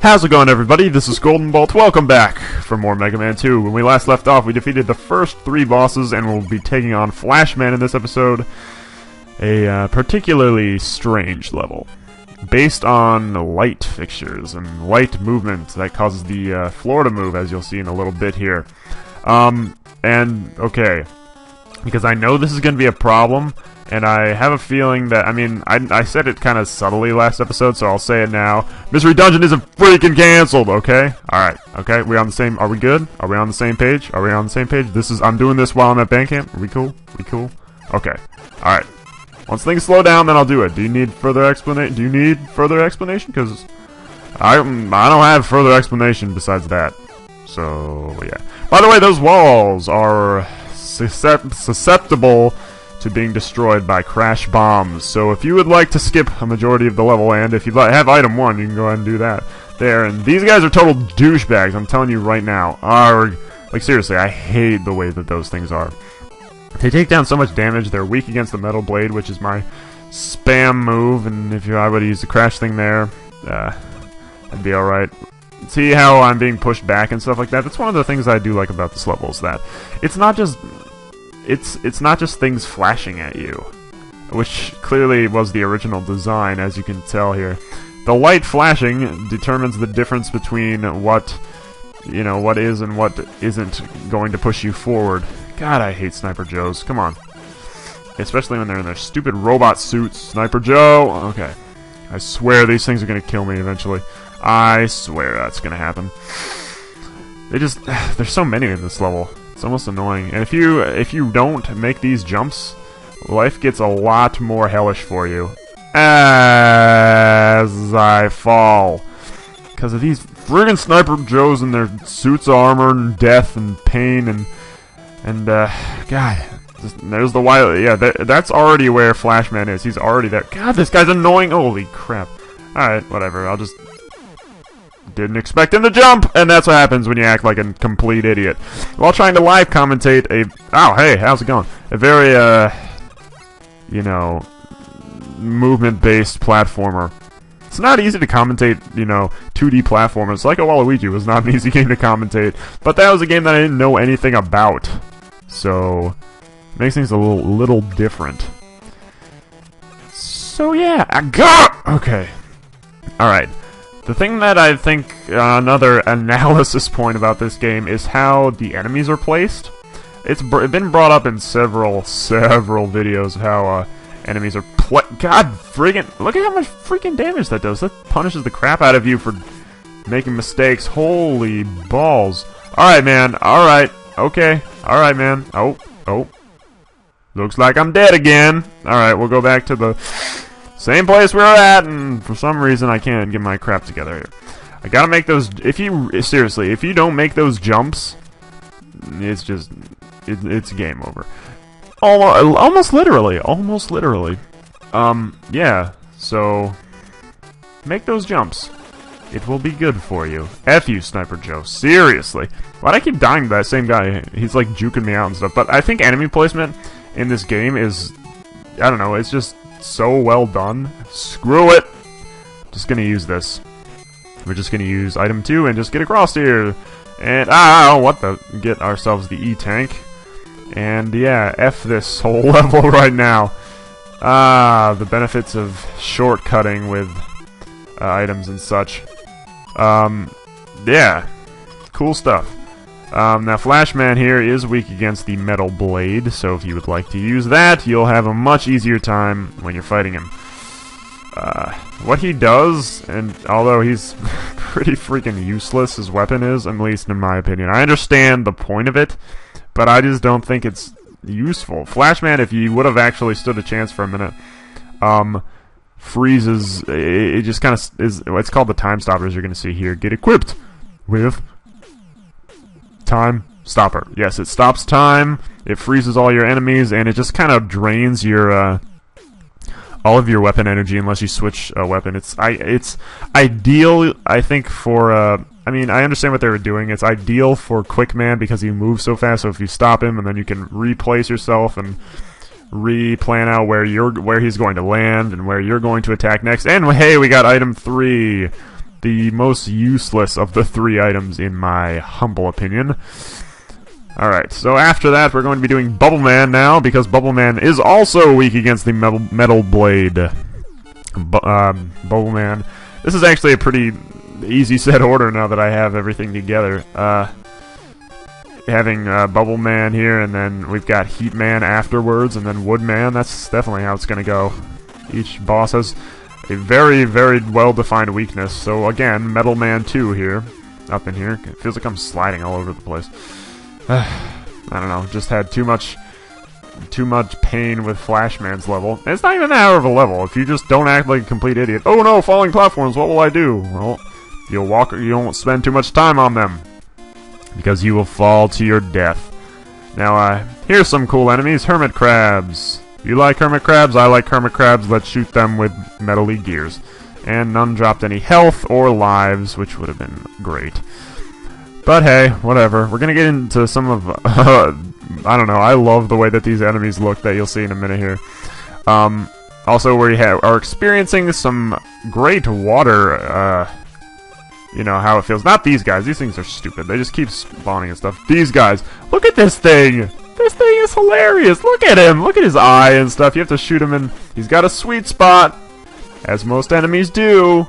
How's it going, everybody? This is GoldenboltLP. Welcome back for more Mega Man 2. When we last left off, we defeated the first 3 bosses, and we'll be taking on Flashman in this episode. A particularly strange level, based on light fixtures and light movement that causes the floor to move, as you'll see in a little bit here. Okay, because I know this is going to be a problem, and I have a feeling that, I said it kind of subtly last episode, so I'll say it now. Mystery Dungeon isn't freaking cancelled, okay? Alright, okay, we on the same, are we good? Are we on the same page? Are we on the same page? I'm doing this while I'm at band camp? Are we cool? We cool? Okay, alright. Once things slow down, then I'll do it. Do you need further explanation? Because I don't have further explanation besides that. So, yeah. By the way, those walls are susceptible to being destroyed by crash bombs. So if you would like to skip a majority of the level, and if you have item 1, you can go ahead and do that. There, and these guys are total douchebags, I'm telling you right now. Like, seriously, I hate the way that those things are. They take down so much damage, they're weak against the metal blade, which is my spam move, and if I would use the crash thing there, I'd be alright. See how I'm being pushed back and stuff like that? That's one of the things I do like about this level, is that it's not just things flashing at you, which clearly was the original design, as you can tell here. The light flashing determines the difference between what is and what isn't going to push you forward. God, I hate Sniper Joes. Come on. Especially when they're in their stupid robot suits. Sniper Joe! Okay. I swear these things are gonna kill me eventually. I swear that's gonna happen. There's so many in this level. It's almost annoying. And if you don't make these jumps, life gets a lot more hellish for you. As I fall. Because of these friggin' Sniper Joes and their suits of armor and death and pain and God, there's the wild. Yeah, that's already where Flashman is. He's already there. God, this guy's annoying. Holy crap. Alright, whatever. I'll just... Didn't expect him to jump! And that's what happens when you act like a complete idiot. While trying to live commentate a... Oh, hey, how's it going? A very, movement-based platformer. It's not easy to commentate, 2D platformers. Like a Waluigi was not an easy game to commentate. But that was a game that I didn't know anything about. So, it makes things a little different. So, yeah. Okay. Alright. The thing that I think another analysis point about this game is how the enemies are placed. It's been brought up in several videos how enemies are God friggin', look at how much freaking damage that does. That punishes the crap out of you for making mistakes. Holy balls. Alright, man. Alright. Okay. Alright, man. Oh. Looks like I'm dead again. Alright, we'll go back to the same place we were at, and for some reason I can't get my crap together here. I gotta make those... Seriously, if you don't make those jumps, it's just... It's game over. Almost literally. Yeah, so... Make those jumps. It will be good for you. F you, Sniper Joe. Seriously. Why'd I keep dying to that same guy? He's like juking me out and stuff. But I think enemy placement in this game is... I don't know, it's just so well done. Screw it! Just gonna use this. We're just gonna use item 2 and just get across here. And, get ourselves the E-Tank. And yeah, F this whole level right now. The benefits of shortcutting with items and such. Yeah, cool stuff. Now Flashman here is weak against the metal blade, so if you would like to use that, you'll have a much easier time when you're fighting him. What he does, and although he's pretty freaking useless, his weapon is, at least in my opinion. I understand the point of it, but I just don't think it's useful. Flashman, if you would have actually stood a chance for a minute, freezes. It just kind of is. It's called the time stoppers. You're going to see here. Get equipped with time stopper. Yes, it stops time. It freezes all your enemies, and it just kind of drains your all of your weapon energy unless you switch a weapon. It's ideal, I think, for I understand what they were doing. It's ideal for Quickman because he moves so fast. So if you stop him, and then you can replace yourself and re-plan out where he's going to land and where you're going to attack next. And hey, we got item 3. the most useless of the 3 items in my humble opinion. Alright, so after that we're going to be doing Bubble Man now, because Bubble Man is also weak against the Metal Blade. Bubble Man. This is actually a pretty easy set order now that I have everything together. Having Bubble Man here, and then we've got Heat Man afterwards, and then Wood Man. That's definitely how it's going to go. Each boss has a very, very well-defined weakness. So again, Metal Man 2 here, up in here. It feels like I'm sliding all over the place. I don't know, just had too much pain with Flashman's level. And it's not even that hard of a level if you just don't act like a complete idiot. Oh no, falling platforms, what will I do? Well, you won't spend too much time on them, because you will fall to your death. Now, here's some cool enemies. Hermit Crabs. You like Hermit Crabs? I like Hermit Crabs. Let's shoot them with metally gears. And none dropped any health or lives, which would have been great. But hey, whatever. We're gonna get into some of... I don't know. I love the way that these enemies look that you'll see in a minute here. Also, we are experiencing some great water... you know, how it feels. Not these guys. These things are stupid. They just keep spawning and stuff. These guys. Look at this thing! This thing is hilarious! Look at him! Look at his eye and stuff. You have to shoot him in... He's got a sweet spot, as most enemies do,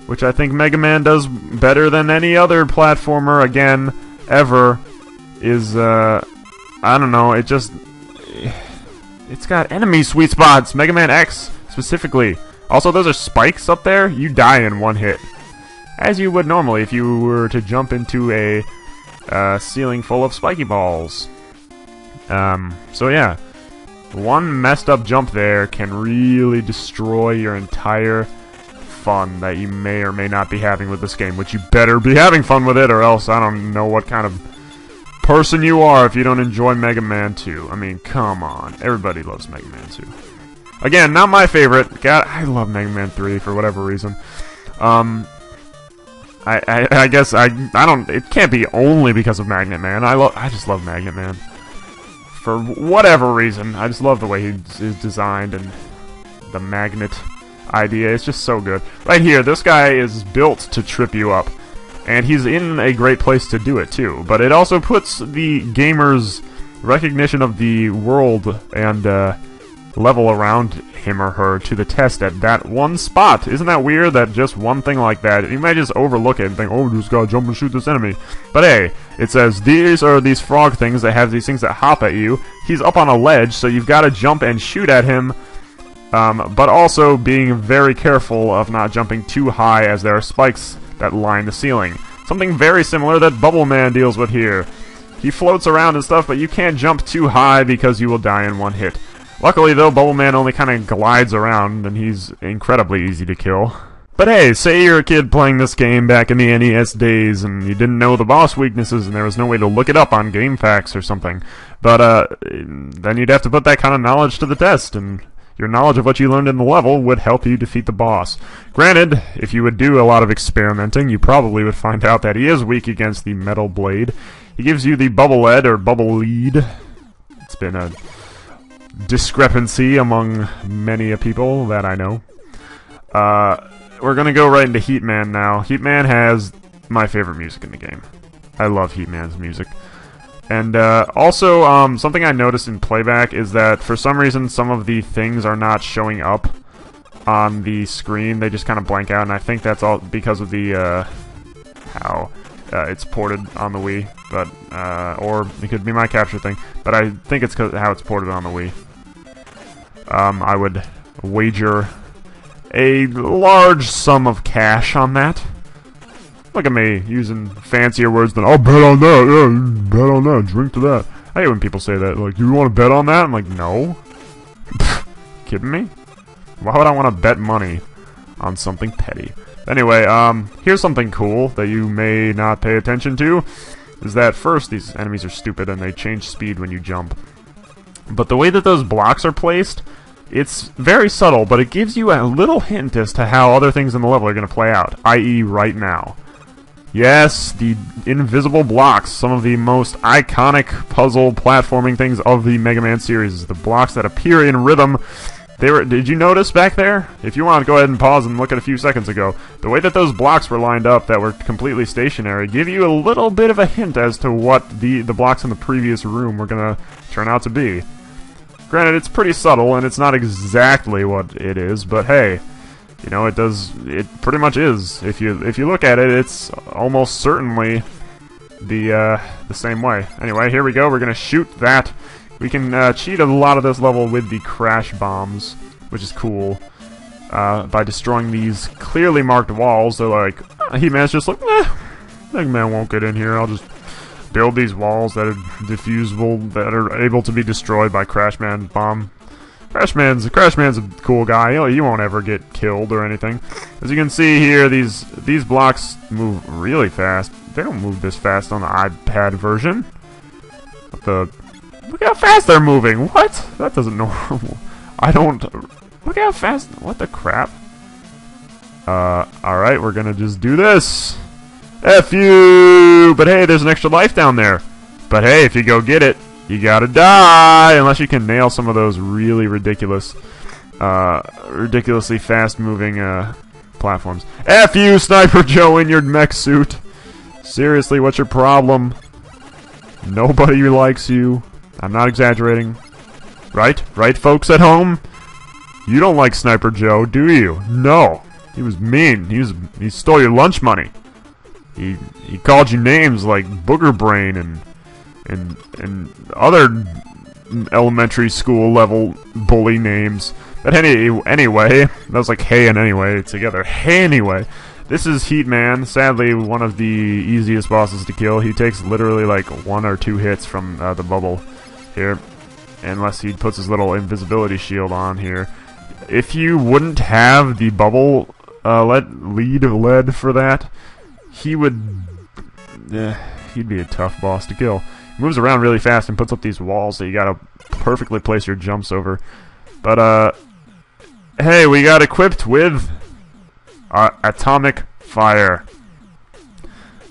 which I think Mega Man does better than any other platformer, again, ever, is, I don't know, it just... It's got enemy sweet spots! Mega Man X, specifically. Also, those are spikes up there. You die in one hit, as you would normally if you were to jump into a ceiling full of spiky balls. So yeah, one messed up jump there can really destroy your entire fun that you may or may not be having with this game, which you better be having fun with it, or else I don't know what kind of person you are if you don't enjoy Mega Man 2. I mean, come on. Everybody loves Mega Man 2. Again, not my favorite. God, I love Mega Man 3 for whatever reason. I guess I don't. It can't be only because of Magnet Man. I just love Magnet Man for whatever reason. I just love the way he's designed, and the magnet idea is just so good. Right here, this guy is built to trip you up, and he's in a great place to do it too. But it also puts the gamer's recognition of the world and level around him or her to the test at that one spot. Isn't that weird that just one thing like that, you might just overlook it and think, oh, just gotta jump and shoot this enemy. But hey, it says these are these frog things that have these things that hop at you. He's up on a ledge, so you've got to jump and shoot at him, but also being very careful of not jumping too high, as there are spikes that line the ceiling. Something very similar that Bubble Man deals with here. He floats around and stuff, but you can't jump too high because you will die in one hit. Luckily, though, Bubble Man only kind of glides around, and he's incredibly easy to kill. But hey, say you're a kid playing this game back in the NES days, and you didn't know the boss weaknesses, and there was no way to look it up on GameFAQs or something. But, then you'd have to put that kind of knowledge to the test, and your knowledge of what you learned in the level would help you defeat the boss. Granted, if you would do a lot of experimenting, you probably would find out that he is weak against the Metal Blade. He gives you the Bubble Lead, or Bubble Lead. It's been a discrepancy among many people that I know. We're gonna go right into Heat Man now. Heat Man has my favorite music in the game. I love Heat Man's music. And also, something I noticed in playback is that for some reason some of the things are not showing up on the screen. They just kind of blank out, and I think that's all because of the how it's ported on the Wii. But or it could be my capture thing. But I think it's how it's ported on the Wii. I would wager a large sum of cash on that. Look at me, using fancier words than, I'll bet on that, yeah, bet on that, drink to that. I hate when people say that, like, you want to bet on that? I'm like, no. Kidding me? Why would I want to bet money on something petty? Anyway, here's something cool that you may not pay attention to, is that first, these enemies are stupid and they change speed when you jump. But the way that those blocks are placed, it's very subtle, but it gives you a little hint as to how other things in the level are going to play out, i.e. right now. Yes, the invisible blocks, some of the most iconic puzzle platforming things of the Mega Man series. The blocks that appear in rhythm Did you notice back there? If you want to go ahead and pause and look at a few seconds ago, the way that those blocks were lined up that were completely stationary give you a little bit of a hint as to what the blocks in the previous room were gonna turn out to be. Granted, it's pretty subtle and it's not exactly what it is, but hey, you know, it pretty much is. If you look at it, it's almost certainly the same way. Anyway, here we go. We're gonna shoot that. We can cheat a lot of this level with the crash bombs, which is cool. By destroying these clearly marked walls, so like, He-Man's just like, that man won't get in here. I'll just build these walls that are diffusable, that are able to be destroyed by Crash Man's bomb. Crash Man's a cool guy. He won't ever get killed or anything. As you can see here, these blocks move really fast. They don't move this fast on the iPad version. Look how fast they're moving. What? That doesn't normal. Look how fast. What the crap? Alright, we're gonna just do this. F you! But hey, there's an extra life down there. But hey, if you go get it, you gotta die! Unless you can nail some of those really ridiculously fast-moving, platforms. F you, Sniper Joe, in your mech suit! Seriously, what's your problem? Nobody likes you. I'm not exaggerating. Right? Right, folks at home? You don't like Sniper Joe, do you? No. He was mean. He stole your lunch money. He called you names like Booger Brain and other elementary school level bully names. But anyway, that was like hey and anyway together. Hey anyway. This is Heatman, sadly one of the easiest bosses to kill. He takes literally like 1 or 2 hits from the bubble here, unless he puts his little invisibility shield on here. If you wouldn't have the bubble lead for that, he'd be a tough boss to kill. He moves around really fast and puts up these walls that you gotta perfectly place your jumps over. But hey, we got equipped with atomic fire,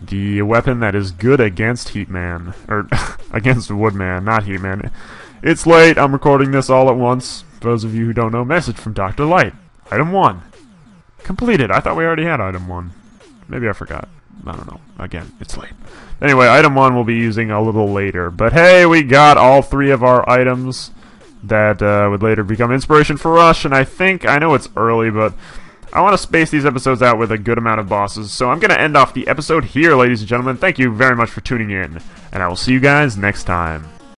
the weapon that is good against Heatman, or against Woodman, not Heatman. It's late. I'm recording this all at once. For those of you who don't know, message from Dr. Light. Item 1 completed. I thought we already had item 1. Maybe I forgot. I don't know. Again, it's late. Anyway, item 1 we'll be using a little later. But hey, we got all 3 of our items that would later become inspiration for Rush. And I know it's early, but I want to space these episodes out with a good amount of bosses. So I'm going to end off the episode here, ladies and gentlemen. Thank you very much for tuning in. And I will see you guys next time.